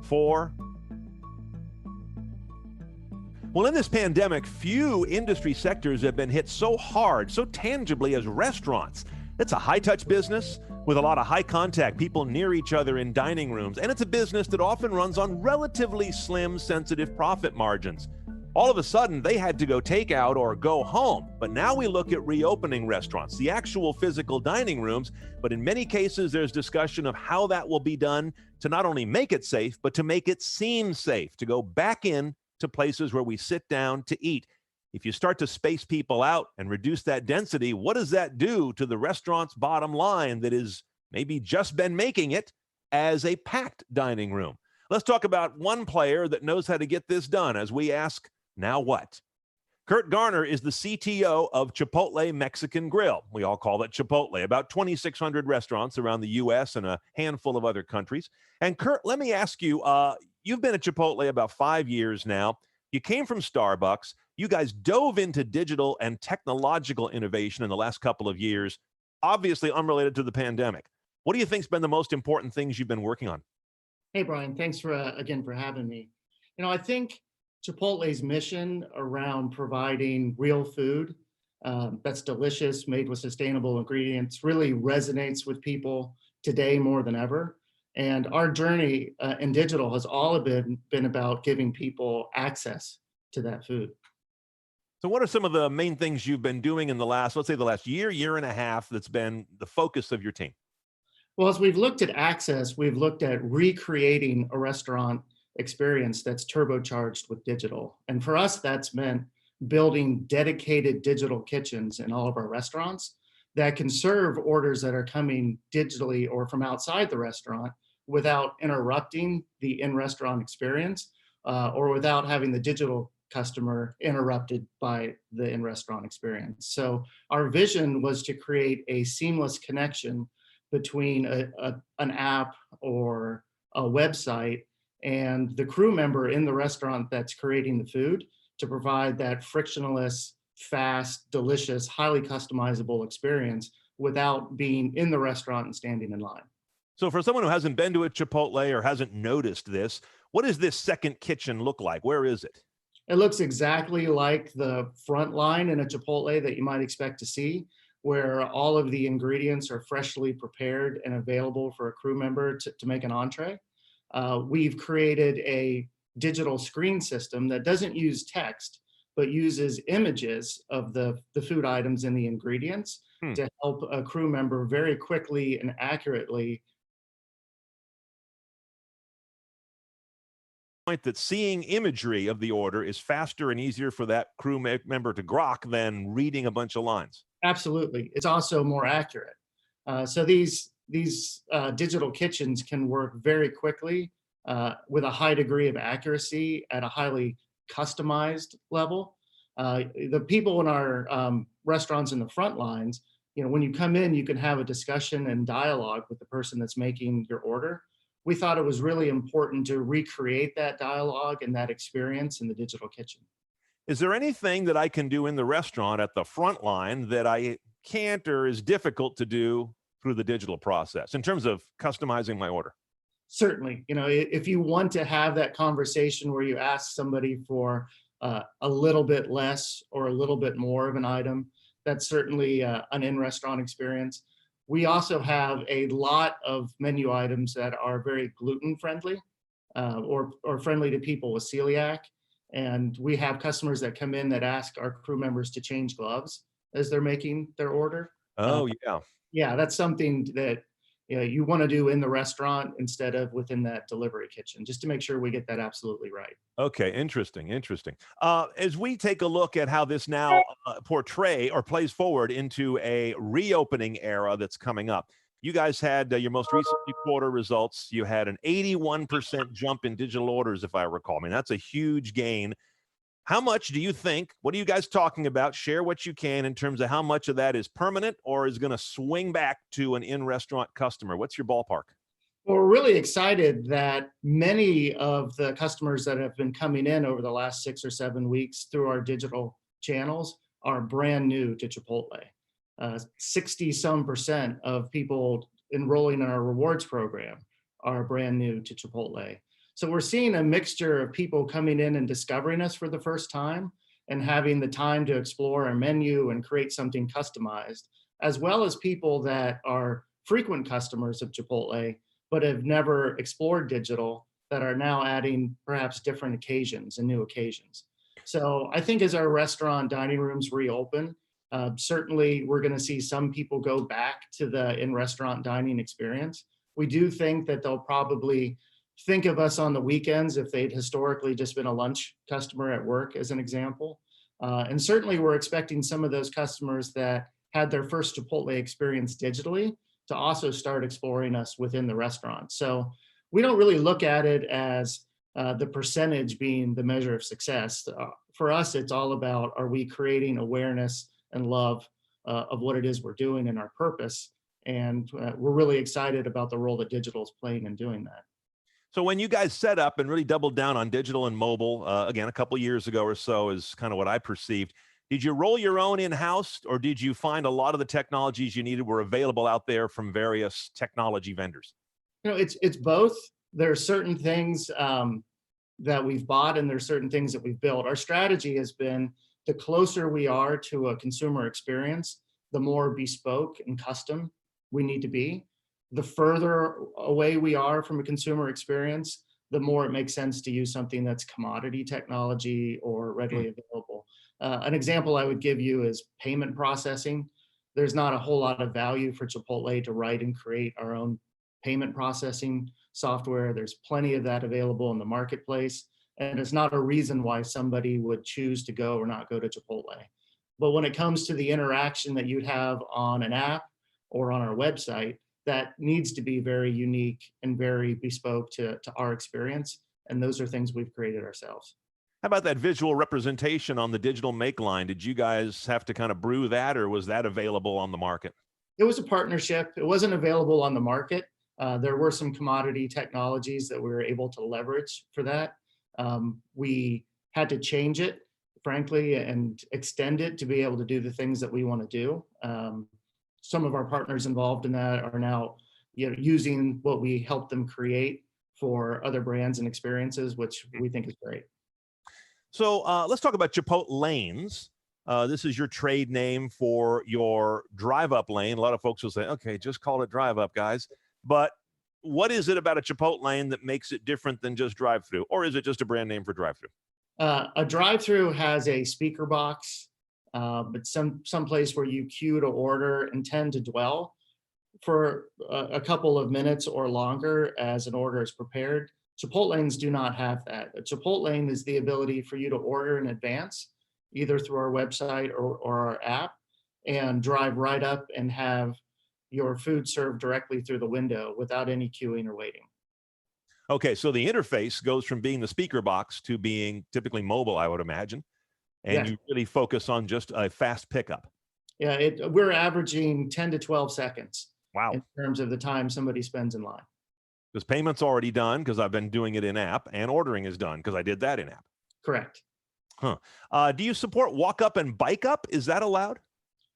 4. Well, in this pandemic, few industry sectors have been hit so hard, so tangibly as restaurants. It's a high-touch business with a lot of high-contact people near each other in dining rooms, and it's a business that often runs on relatively slim, sensitive profit margins. All of a sudden, they had to go takeout or go home. But now we look at reopening restaurants, the actual physical dining rooms. But in many cases, there's discussion of how that will be done to not only make it safe, but to make it seem safe, to go back in to places where we sit down to eat. If you start to space people out and reduce that density, what does that do to the restaurant's bottom line that is maybe just been making it as a packed dining room? Let's talk about one player that knows how to get this done as we ask, now what? Kurt Garner is the CTO of Chipotle Mexican Grill. We all call it Chipotle, about 2,600 restaurants around the U.S. and a handful of other countries. And Kurt, let me ask you, you've been at Chipotle about 5 years now. You came from Starbucks. You guys dove into digital and technological innovation in the last couple of years, obviously unrelated to the pandemic. What do you think's been the most important things you've been working on? Hey, Brian, thanks again for having me. I think Chipotle's mission around providing real food that's delicious, made with sustainable ingredients, really resonates with people today more than ever. And our journey in digital has all been about giving people access to that food. So what are some of the main things you've been doing in the last, let's say the last year, year and a half, that's been the focus of your team? Well, as we've looked at access, we've looked at recreating a restaurant experience that's turbocharged with digital. And for us, that's meant building dedicated digital kitchens in all of our restaurants that can serve orders that are coming digitally or from outside the restaurant without interrupting the in-restaurant experience or without having the digital customer interrupted by the in-restaurant experience. So our vision was to create a seamless connection between an app or a website and the crew member in the restaurant that's creating the food, to provide that frictionless, fast, delicious, highly customizable experience without being in the restaurant and standing in line. So for someone who hasn't been to a Chipotle or hasn't noticed this, what does this second kitchen look like? Where is it? It looks exactly like the front line in a Chipotle that you might expect to see, where all of the ingredients are freshly prepared and available for a crew member to make an entree. We've created a digital screen system that doesn't use text, but uses images of the food items and the ingredients to help a crew member very quickly and accurately. Point that seeing imagery of the order is faster and easier for that crew member to grok than reading a bunch of lines. Absolutely. It's also more accurate. So these digital kitchens can work very quickly with a high degree of accuracy at a highly customized level. The people in our restaurants in the front lines, when you come in, you can have a discussion and dialogue with the person that's making your order. We thought it was really important to recreate that dialogue and that experience in the digital kitchen. Is there anything that I can do in the restaurant at the front line that I can't or is difficult to do through the digital process in terms of customizing my order? Certainly, if you want to have that conversation where you ask somebody for a little bit less or a little bit more of an item, that's certainly an in-restaurant experience. We also have a lot of menu items that are very gluten-friendly or friendly to people with celiac. And we have customers that come in that ask our crew members to change gloves as they're making their order. Oh, yeah. Yeah, that's something that you want to do in the restaurant instead of within that delivery kitchen, just to make sure we get that absolutely right. Okay, interesting. As we take a look at how this now plays forward into a reopening era that's coming up, you guys had your most recent quarter results. You had an 81% jump in digital orders, if I recall. I mean, that's a huge gain. How much do you think, what are you guys talking about? Share what you can in terms of how much of that is permanent or is going to swing back to an in-restaurant customer. What's your ballpark? Well, we're really excited that many of the customers that have been coming in over the last 6 or 7 weeks through our digital channels are brand new to Chipotle. 60-some% of people enrolling in our rewards program are brand new to Chipotle. So we're seeing a mixture of people coming in and discovering us for the first time and having the time to explore our menu and create something customized, as well as people that are frequent customers of Chipotle, but have never explored digital, that are now adding perhaps different occasions and new occasions. So I think as our restaurant dining rooms reopen, certainly we're going to see some people go back to the in-restaurant dining experience. We do think that they'll probably think of us on the weekends if they'd historically just been a lunch customer at work, as an example. And certainly we're expecting some of those customers that had their first Chipotle experience digitally to also start exploring us within the restaurant. So we don't really look at it as the percentage being the measure of success. For us, it's all about, are we creating awareness and love of what it is we're doing and our purpose? And we're really excited about the role that digital is playing in doing that. So when you guys set up and really doubled down on digital and mobile, again, a couple years ago or so is kind of what I perceived. Did you roll your own in-house, or did you find a lot of the technologies you needed were available out there from various technology vendors? It's both. There are certain things that we've bought, and there's certain things that we've built. Our strategy has been, the closer we are to a consumer experience, the more bespoke and custom we need to be. The further away we are from a consumer experience, the more it makes sense to use something that's commodity technology or readily available. An example I would give you is payment processing. There's not a whole lot of value for Chipotle to write and create our own payment processing software. There's plenty of that available in the marketplace, and it's not a reason why somebody would choose to go or not go to Chipotle. But when it comes to the interaction that you'd have on an app or on our website, that needs to be very unique and very bespoke to our experience. And those are things we've created ourselves. How about that visual representation on the digital make line? Did you guys have to kind of brew that, or was that available on the market? It was a partnership. It wasn't available on the market. There were some commodity technologies that we were able to leverage for that. We had to change it, frankly, and extend it to be able to do the things that we want to do. Some of our partners involved in that are now, using what we helped them create for other brands and experiences, which we think is great. So let's talk about Chipotle lanes. This is your trade name for your drive-up lane. A lot of folks will say, okay, just call it drive-up, guys. But what is it about a Chipotle lane that makes it different than just drive-through? Or is it just a brand name for drive-through? A drive-through has a speaker box, but some place where you queue to order and tend to dwell for a couple of minutes or longer as an order is prepared. Chipotle lanes do not have that. A Chipotle lane is the ability for you to order in advance, either through our website or our app, and drive right up and have your food served directly through the window without any queuing or waiting. Okay, so the interface goes from being the speaker box to being typically mobile, I would imagine. And Yes. you really focus on just a fast pickup. Yeah, we're averaging 10 to 12 seconds Wow. in terms of the time somebody spends in line. Because payment's already done because I've been doing it in app, and ordering is done because I did that in app. Correct. Huh. Do you support walk up and bike up? Is that allowed?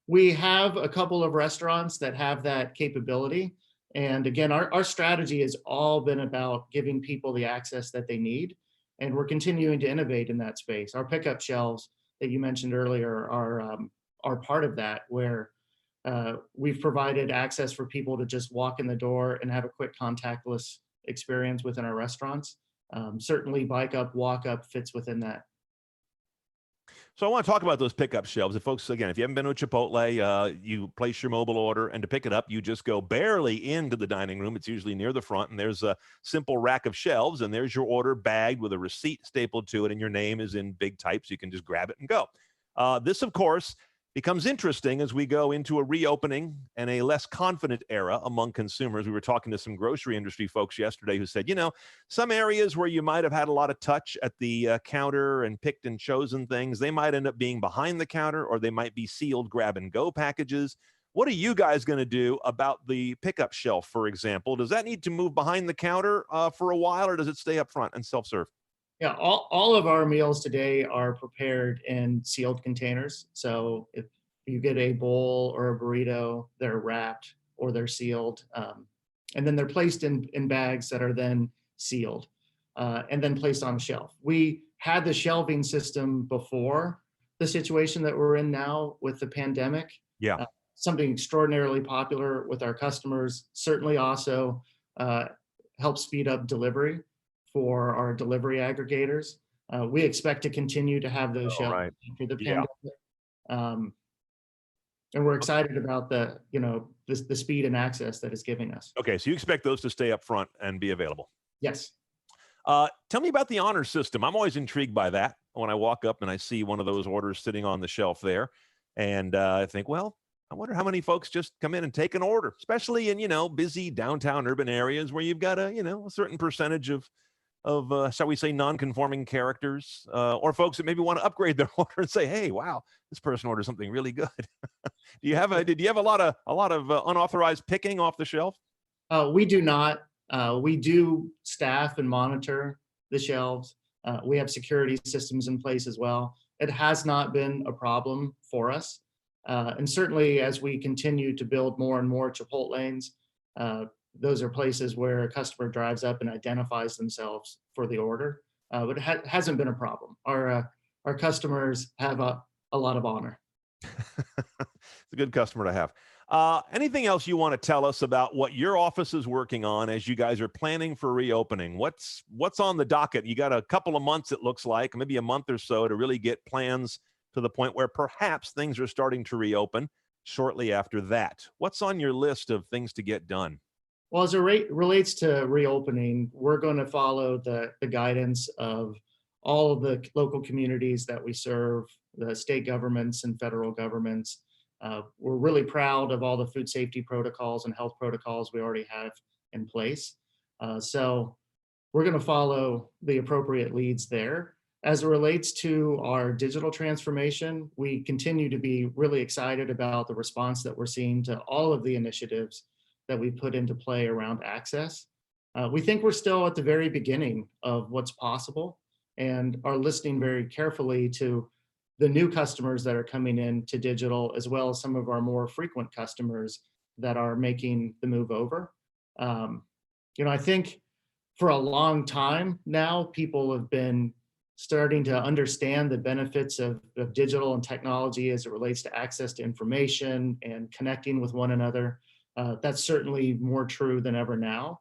We have a couple of restaurants that have that capability. And again, our strategy has all been about giving people the access that they need. And we're continuing to innovate in that space. Our pickup shelves that you mentioned earlier are part of that, where we've provided access for people to just walk in the door and have a quick contactless experience within our restaurants. Certainly bike up, walk up fits within that. So I want to talk about those pickup shelves. If folks, again, if you haven't been to a Chipotle, you place your mobile order, and to pick it up, you just go barely into the dining room. It's usually near the front, and there's a simple rack of shelves, and there's your order bagged with a receipt stapled to it, and your name is in big type, so you can just grab it and go. This, of course, becomes interesting as we go into a reopening and a less confident era among consumers. We were talking to some grocery industry folks yesterday who said, some areas where you might have had a lot of touch at the counter and picked and chosen things, they might end up being behind the counter, or they might be sealed grab and go packages. What are you guys going to do about the pickup shelf, for example? Does that need to move behind the counter for a while, or does it stay up front and self-serve? Yeah, all of our meals today are prepared in sealed containers. So if you get a bowl or a burrito, they're wrapped or they're sealed. And then they're placed in bags that are then sealed and then placed on a shelf. We had the shelving system before the situation that we're in now with the pandemic. Yeah. something extraordinarily popular with our customers. Certainly also help speed up delivery for our delivery aggregators. We expect to continue to have those All shelves right. after the Yeah. pandemic. Um, and we're excited about the speed and access that it's giving us. Okay. So you expect those to stay up front and be available. Yes. Tell me about the honor system. I'm always intrigued by that when I walk up and I see one of those orders sitting on the shelf there. And I think, well, I wonder how many folks just come in and take an order, especially in, busy downtown urban areas where you've got a certain percentage of shall we say, non-conforming characters, or folks that maybe want to upgrade their order and say, hey, wow, this person ordered something really good. Did you have a lot of unauthorized picking off the shelf? We do not. We do staff and monitor the shelves. We have security systems in place as well. It has not been a problem for us. And certainly as we continue to build more and more Chipotlanes, those are places where a customer drives up and identifies themselves for the order. But it hasn't been a problem. Our customers have a lot of honor. It's a good customer to have. Anything else you want to tell us about what your office is working on as you guys are planning for reopening? What's on the docket? You got a couple of months, it looks like, maybe a month or so to really get plans to the point where perhaps things are starting to reopen shortly after that. What's on your list of things to get done? Well, as it relates to reopening, we're going to follow the guidance of all of the local communities that we serve, the state governments and federal governments. We're really proud of all the food safety protocols and health protocols we already have in place. So we're going to follow the appropriate leads there. As it relates to our digital transformation, we continue to be really excited about the response that we're seeing to all of the initiatives that we put into play around access. We think we're still at the very beginning of what's possible and are listening very carefully to the new customers that are coming in to digital, as well as some of our more frequent customers that are making the move over. I think for a long time now, people have been starting to understand the benefits of digital and technology as it relates to access to information and connecting with one another. That's certainly more true than ever now.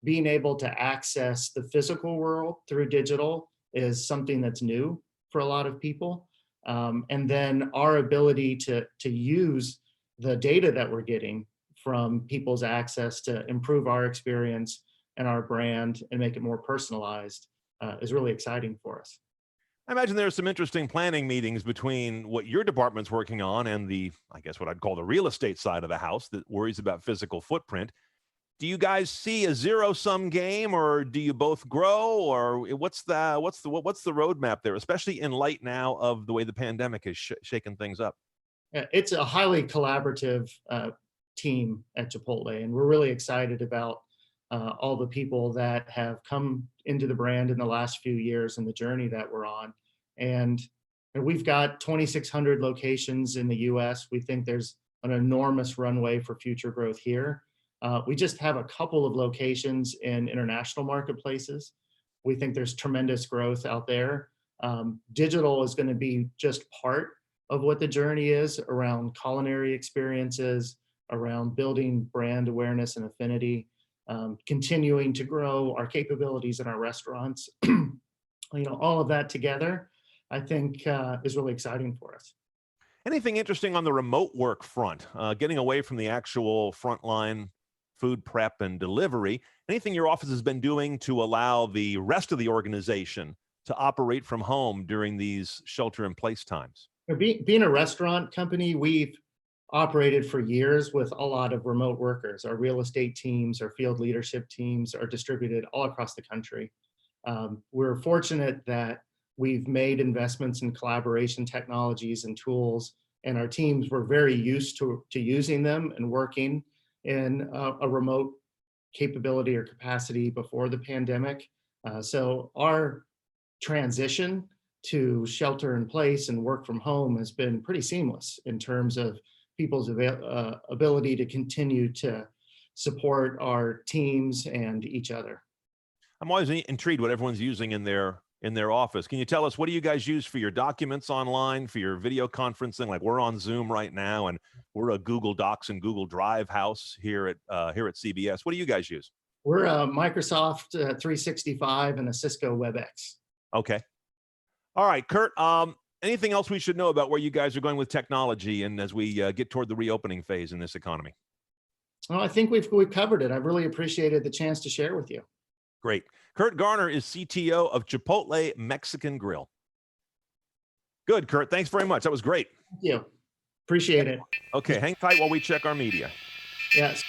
Being able to access the physical world through digital is something that's new for a lot of people. And then our ability to use the data that we're getting from people's access to improve our experience and our brand and make it more personalized is really exciting for us. I imagine there's some interesting planning meetings between what your department's working on and I guess what I'd call the real estate side of the house that worries about physical footprint. Do you guys see a zero-sum game, or do you both grow, or what's the roadmap there, especially in light now of the way the pandemic has shaken things up? It's a highly collaborative team at Chipotle, and we're really excited about all the people that have come into the brand in the last few years and the journey that we're on. And we've got 2,600 locations in the US. We think there's an enormous runway for future growth here. We just have a couple of locations in international marketplaces. We think there's tremendous growth out there. Digital is going to be just part of what the journey is around culinary experiences, around building brand awareness and affinity, continuing to grow our capabilities in our restaurants. All of that together, I think is really exciting for us. Anything interesting on the remote work front, getting away from the actual frontline food prep and delivery? Anything your office has been doing to allow the rest of the organization to operate from home during these shelter-in-place times? Being a restaurant company, we've operated for years with a lot of remote workers. Our real estate teams, our field leadership teams are distributed all across the country. We're fortunate that we've made investments in collaboration technologies and tools, and our teams were very used to using them and working in a remote capability or capacity before the pandemic. So our transition to shelter in place and work from home has been pretty seamless in terms of people's ability to continue to support our teams and each other. I'm always intrigued what everyone's using in their in their office. Can you tell us, what do you guys use for your documents online, for your video conferencing? Like, we're on Zoom right now, and we're a Google Docs and Google Drive house here at CBS. What do you guys use? We're a Microsoft 365 and a Cisco WebEx. Okay. All right, Kurt. Anything else we should know about where you guys are going with technology, and as we get toward the reopening phase in this economy? Well, I think we've covered it. I've really appreciated the chance to share with you. Great. Kurt Garner is CTO of Chipotle Mexican Grill. Good, Kurt. Thanks very much. That was great. Thank you. Appreciate it. Okay, hang tight while we check our media. Yes.